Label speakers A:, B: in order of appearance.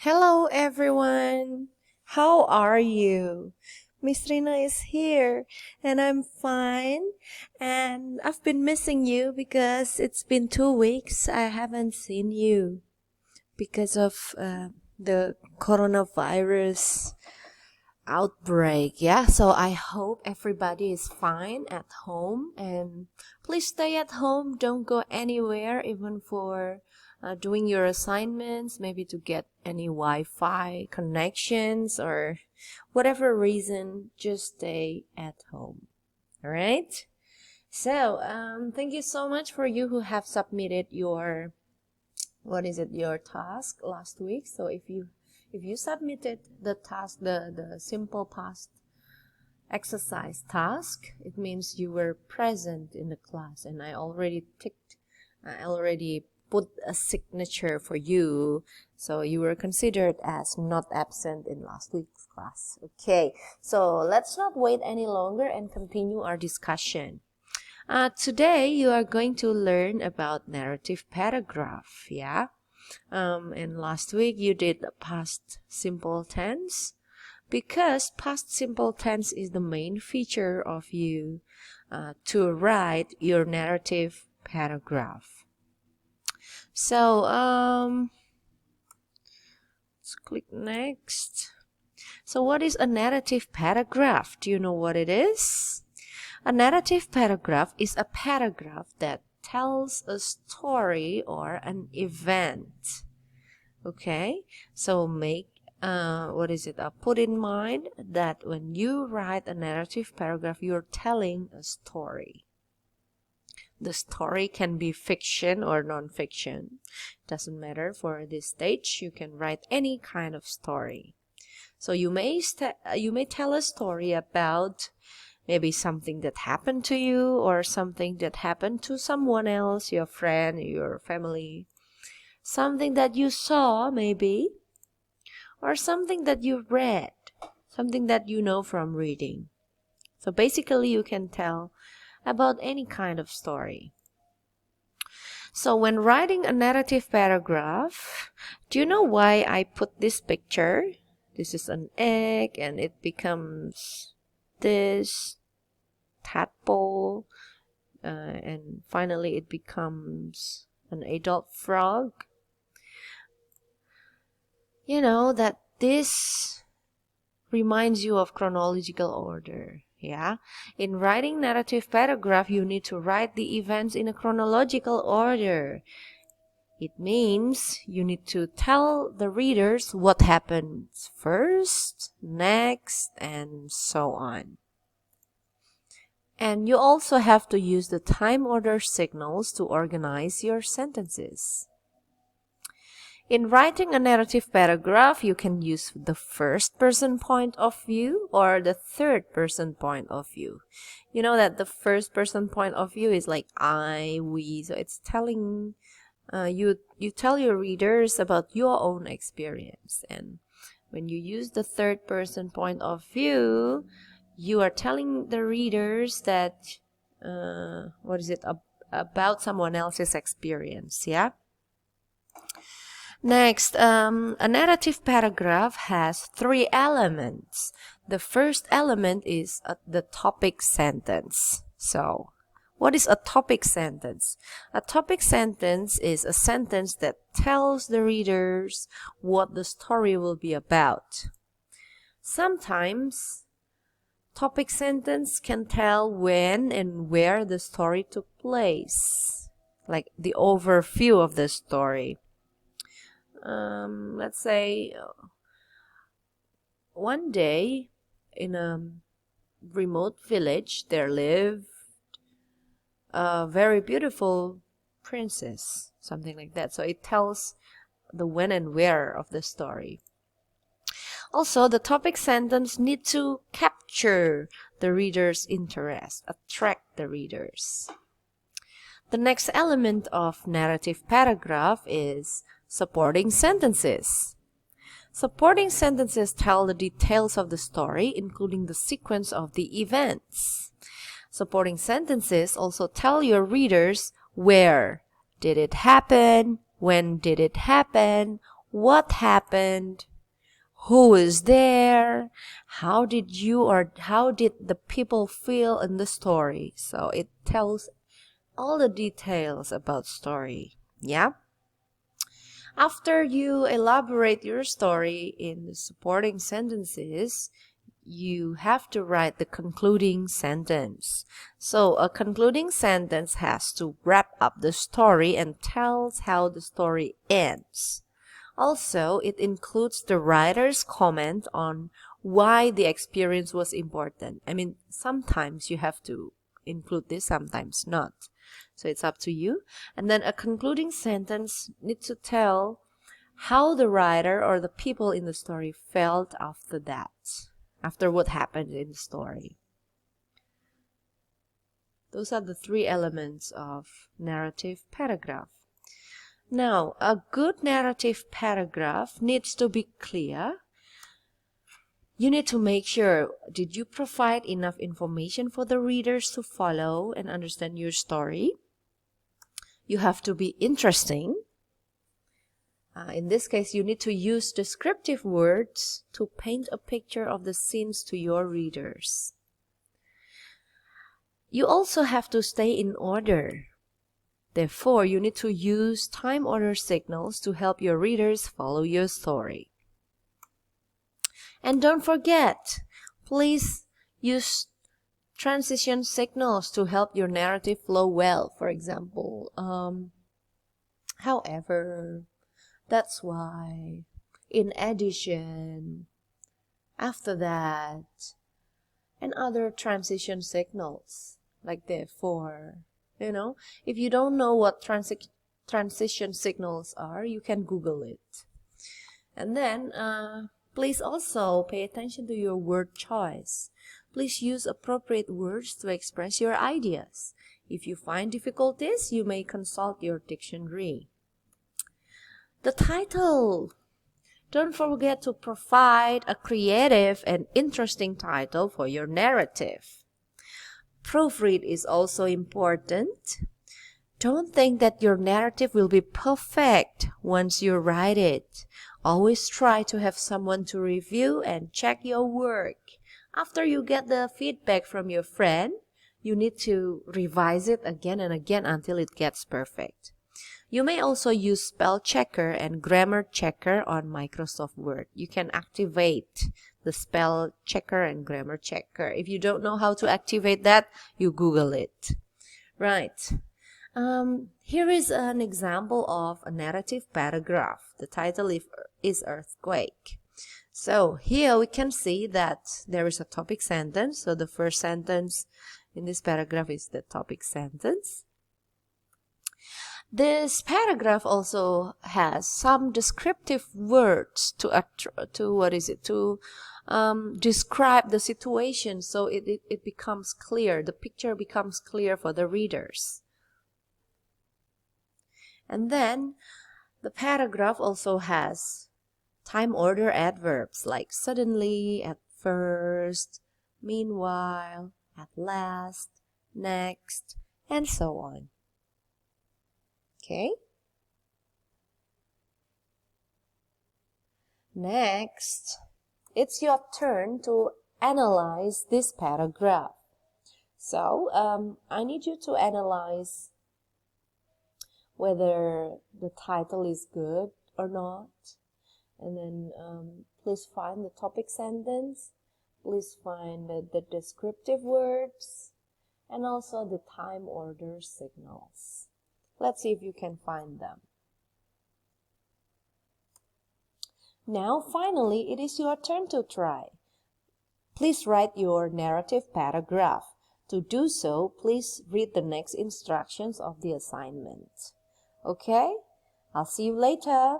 A: Hello everyone! How are you? Miss Rina is here and I'm fine. And I've been missing you because it's been 2 weeks I haven't seen you because of the coronavirus outbreak. Yeah, so I hope everybody is fine at home and please stay at home. Don't go anywhere, even for doing your assignments, maybe to get any Wi-Fi connections or whatever reason, just stay at home. All right. So thank you so much for you who have submitted your your task last week. So if you submitted the task, the simple past exercise task, it means you were present in the class, and I already put a signature for you, so you were considered as not absent in last week's class. Okay, so let's not wait any longer and continue our discussion. Today you are going to learn about narrative paragraph. Yeah. And last week you did past simple tense, because past simple tense is the main feature of you to write your narrative paragraph. So let's click next. So what is a narrative paragraph? Do you know what it is? A narrative paragraph is a paragraph that tells a story or an event. Okay, so put in mind that when you write a narrative paragraph, you're telling a story. The story can be fiction or non-fiction. Doesn't matter for this stage. You can write any kind of story. So you may tell a story about maybe something that happened to you or something that happened to someone else, your friend, your family. Something that you saw maybe, or something that you read, something that you know from reading. So basically you can tell about any kind of story. So when writing a narrative paragraph, do you know why I put this picture? This is an egg and it becomes this tadpole, and finally it becomes an adult frog. You know that this reminds you of chronological order. Yeah, in writing narrative paragraph, you need to write the events in a chronological order. It means you need to tell the readers what happens first, next, and so on. And you also have to use the time order signals to organize your sentences. In writing a narrative paragraph, you can use the first person point of view or the third person point of view. You know that the first person point of view is like I, we, so it's telling you tell your readers about your own experience. And when you use the third person point of view, you are telling the readers that about someone else's experience. Yeah. Next, a narrative paragraph has 3 elements. The first element is the topic sentence. So, what is a topic sentence? A topic sentence is a sentence that tells the readers what the story will be about. Sometimes, topic sentence can tell when and where the story took place, like the overview of the story. Let's say one day in a remote village there lived a very beautiful princess, something like that. So it tells the when and where of the story. Also, the topic sentence need to capture the reader's interest, attract the readers. The next element of narrative paragraph is supporting sentences. Supporting sentences tell the details of the story, including the sequence of the events. Supporting sentences also tell your readers where did it happen, when did it happen, what happened, who is there, how did the people feel in the story. So it tells all the details about story. Yeah. After you elaborate your story in the supporting sentences, you have to write the concluding sentence. So a concluding sentence has to wrap up the story and tells how the story ends. Also, it includes the writer's comment on why the experience was important. I mean, sometimes you have to include this, sometimes not. So it's up to you. And then a concluding sentence needs to tell how the writer or the people in the story felt after that, after what happened in the story. Those are the three elements of narrative paragraph. Now, a good narrative paragraph needs to be clear. You need to make sure, did you provide enough information for the readers to follow and understand your story? You have to be interesting. In this case, you need to use descriptive words to paint a picture of the scenes to your readers. You also have to stay in order. Therefore, you need to use time order signals to help your readers follow your story. And don't forget, please use transition signals to help your narrative flow well. For example, however, that's why, in addition, after that, and other transition signals like therefore. You know, if you don't know what transition signals are, you can Google it. And then, please also pay attention to your word choice. Please use appropriate words to express your ideas. If you find difficulties, you may consult your dictionary. The title. Don't forget to provide a creative and interesting title for your narrative. Proofread is also important. Don't think that your narrative will be perfect once you write it. Always try to have someone to review and check your work. After you get the feedback from your friend, you need to revise it again and again until it gets perfect. You may also use spell checker and grammar checker on Microsoft Word. You can activate the spell checker and grammar checker. If you don't know how to activate that, you Google it. Right. Here is an example of a narrative paragraph. The title is Earthquake. So here we can see that there is a topic sentence. So the first sentence in this paragraph is the topic sentence. This paragraph also has some descriptive words to describe the situation, so it becomes clear. The picture becomes clear for the readers. And then the paragraph also has time order adverbs like suddenly, at first, meanwhile, at last, next, and so on. Okay. Next, it's your turn to analyze this paragraph. So, I need you to analyze whether the title is good or not. And then, please find the topic sentence. Please find the descriptive words and also the time order signals. Let's see if you can find them. Now, finally, it is your turn to try. Please write your narrative paragraph. To do so, please read the next instructions of the assignment. Okay? I'll see you later.